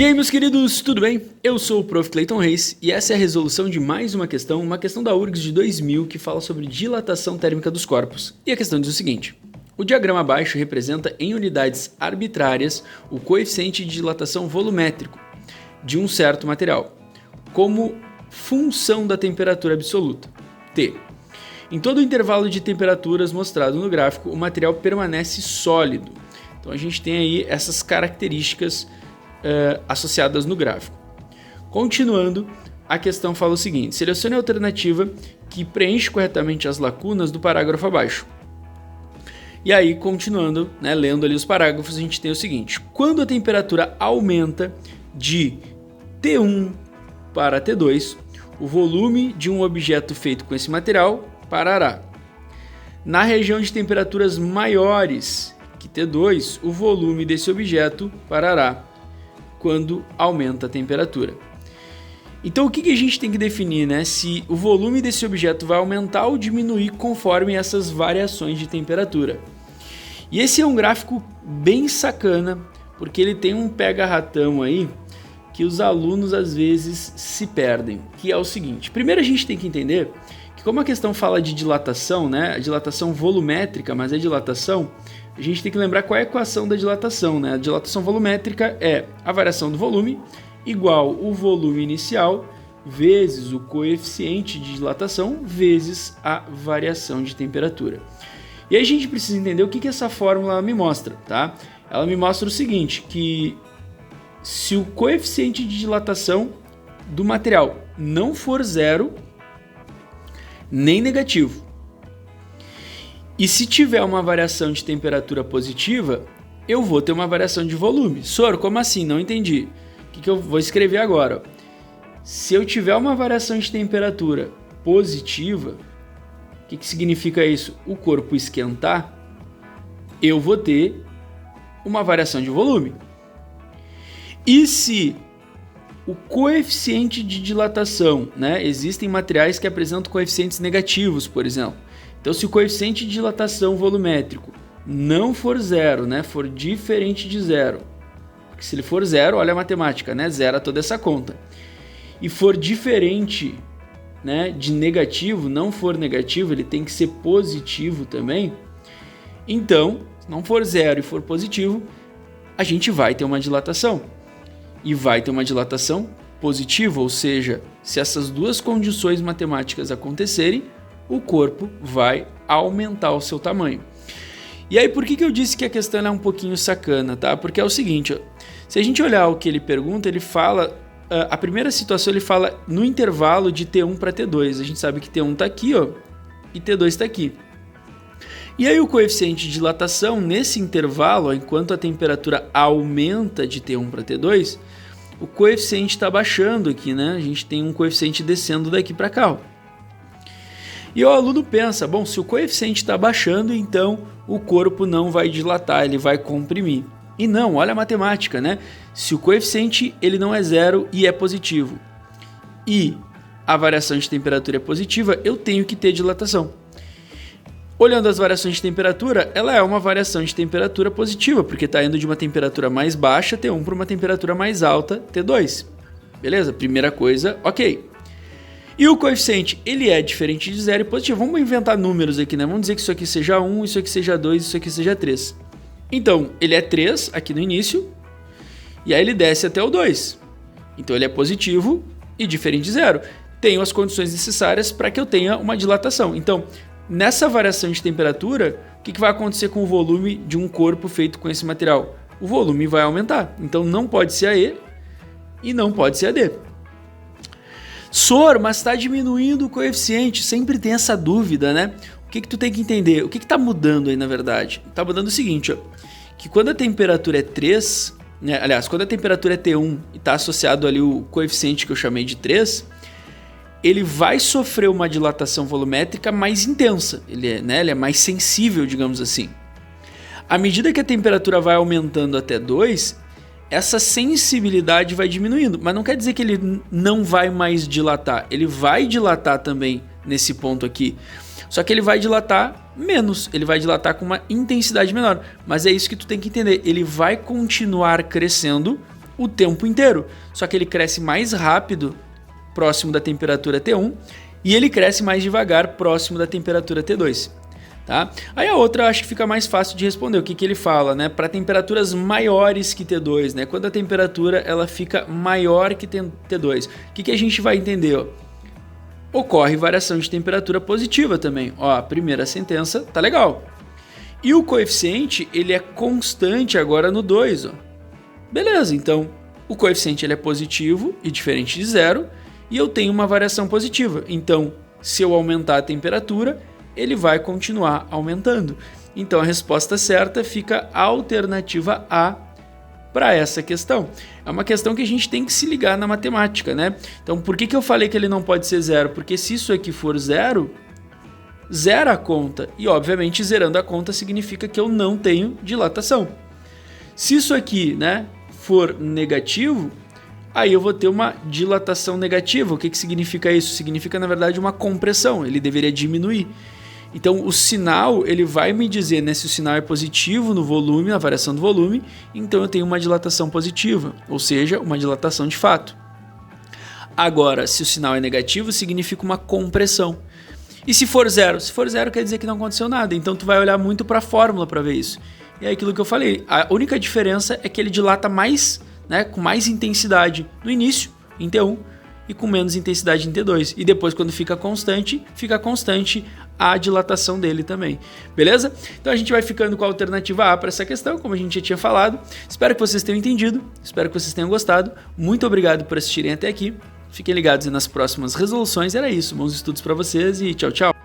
E aí, meus queridos, tudo bem? Eu sou o Prof. Clayton Reis e essa é a resolução de mais uma questão da URGS de 2000 que fala sobre dilatação térmica dos corpos. E a questão diz o seguinte: o diagrama abaixo representa em unidades arbitrárias o coeficiente de dilatação volumétrico de um certo material, como função da temperatura absoluta, T. Em todo o intervalo de temperaturas mostrado no gráfico, o material permanece sólido. Então a gente tem aí essas características associadas no gráfico. Continuando, a questão fala o seguinte: selecione a alternativa que preenche corretamente as lacunas do parágrafo abaixo. E aí, continuando, lendo ali os parágrafos, a gente tem o seguinte: quando a temperatura aumenta de T1 para T2, o volume de um objeto feito com esse material parará. Na região de temperaturas maiores que T2, o volume desse objeto parará quando aumenta a temperatura. Então o que a gente tem que definir, se o volume desse objeto vai aumentar ou diminuir conforme essas variações de temperatura. E esse é um gráfico bem sacana, porque ele tem um pega-ratão aí que os alunos às vezes se perdem, que é o seguinte: primeiro a gente tem que entender que, como a questão fala de dilatação, a dilatação volumétrica, mas é dilatação, a gente tem que lembrar qual é a equação da dilatação. A dilatação volumétrica é a variação do volume igual o volume inicial vezes o coeficiente de dilatação vezes a variação de temperatura. E aí a gente precisa entender o que essa fórmula me mostra, tá? Ela me mostra o seguinte, que se o coeficiente de dilatação do material não for zero nem negativo, e se tiver uma variação de temperatura positiva, eu vou ter uma variação de volume. Sor, como assim? Não entendi. O que eu vou escrever agora? Se eu tiver uma variação de temperatura positiva, o que significa isso? O corpo esquentar, eu vou ter uma variação de volume. E se o coeficiente de dilatação, existem materiais que apresentam coeficientes negativos, por exemplo. Então, se o coeficiente de dilatação volumétrico não for zero, for diferente de zero, porque se ele for zero, olha a matemática, zera toda essa conta, e for diferente de negativo, não for negativo, ele tem que ser positivo também. Então, se não for zero e for positivo, a gente vai ter uma dilatação. E vai ter uma dilatação positiva, ou seja, se essas duas condições matemáticas acontecerem, o corpo vai aumentar o seu tamanho. E aí, por que eu disse que a questão é um pouquinho sacana, tá? Porque é o seguinte, se a gente olhar o que ele pergunta, ele fala, a primeira situação ele fala no intervalo de T1 para T2. A gente sabe que T1 está aqui, e T2 está aqui. E aí o coeficiente de dilatação nesse intervalo, enquanto a temperatura aumenta de T1 para T2, o coeficiente está baixando aqui, A gente tem um coeficiente descendo daqui para cá, E o aluno pensa, bom, se o coeficiente está baixando, então o corpo não vai dilatar, ele vai comprimir. E não, olha a matemática, Se o coeficiente ele não é zero e é positivo, e a variação de temperatura é positiva, eu tenho que ter dilatação. Olhando as variações de temperatura, ela é uma variação de temperatura positiva, porque está indo de uma temperatura mais baixa, T1, para uma temperatura mais alta, T2. Beleza? Primeira coisa, ok. E o coeficiente, ele é diferente de zero e positivo. Vamos inventar números aqui, Vamos dizer que isso aqui seja 1, isso aqui seja 2, isso aqui seja 3. Então, ele é 3 aqui no início, e aí ele desce até o 2. Então, ele é positivo e diferente de zero. Tenho as condições necessárias para que eu tenha uma dilatação. Então, nessa variação de temperatura, o que vai acontecer com o volume de um corpo feito com esse material? O volume vai aumentar. Então, não pode ser a E e não pode ser a D. Sor, mas está diminuindo o coeficiente, sempre tem essa dúvida, O que tu tem que entender? O que está mudando aí, na verdade? Está mudando o seguinte, que quando a temperatura é 3, aliás, quando a temperatura é T1 e está associado ali o coeficiente que eu chamei de 3, ele vai sofrer uma dilatação volumétrica mais intensa, ele é mais sensível, digamos assim. À medida que a temperatura vai aumentando até 2, essa sensibilidade vai diminuindo, mas não quer dizer que ele não vai mais dilatar. Ele vai dilatar também nesse ponto aqui, só que ele vai dilatar menos, ele vai dilatar com uma intensidade menor. Mas é isso que tu tem que entender, ele vai continuar crescendo o tempo inteiro, só que ele cresce mais rápido próximo da temperatura T1 e ele cresce mais devagar próximo da temperatura T2. Tá? Aí a outra eu acho que fica mais fácil de responder. O que ele fala, né? Para temperaturas maiores que T2, né? Quando a temperatura ela fica maior que T2, o que a gente vai entender? Ó? Ocorre variação de temperatura positiva também. Ó, a primeira sentença tá legal. E o coeficiente ele é constante agora no 2. Ó. Beleza, então o coeficiente ele é positivo e diferente de zero e eu tenho uma variação positiva. Então, se eu aumentar a temperatura, ele vai continuar aumentando. Então a resposta certa fica a alternativa A para essa questão. É uma questão que a gente tem que se ligar na matemática, né? Então por que eu falei que ele não pode ser zero? Porque se isso aqui for zero, zera a conta. E obviamente zerando a conta significa que eu não tenho dilatação. Se isso aqui, né, for negativo, aí eu vou ter uma dilatação negativa. O que significa isso? Significa na verdade uma compressão. Ele deveria diminuir. Então o sinal ele vai me dizer, né, se o sinal é positivo no volume, na variação do volume, então eu tenho uma dilatação positiva, ou seja, uma dilatação de fato. Agora, se o sinal é negativo, significa uma compressão. E se for zero? Se for zero quer dizer que não aconteceu nada, então tu vai olhar muito para a fórmula para ver isso. E é aquilo que eu falei, a única diferença é que ele dilata mais, né, com mais intensidade no início, em T1, e com menos intensidade em T2. E depois, quando fica constante a dilatação dele também. Beleza? Então a gente vai ficando com a alternativa A para essa questão, como a gente já tinha falado. Espero que vocês tenham entendido, espero que vocês tenham gostado. Muito obrigado por assistirem até aqui. Fiquem ligados nas próximas resoluções. Era isso, bons estudos para vocês e tchau, tchau.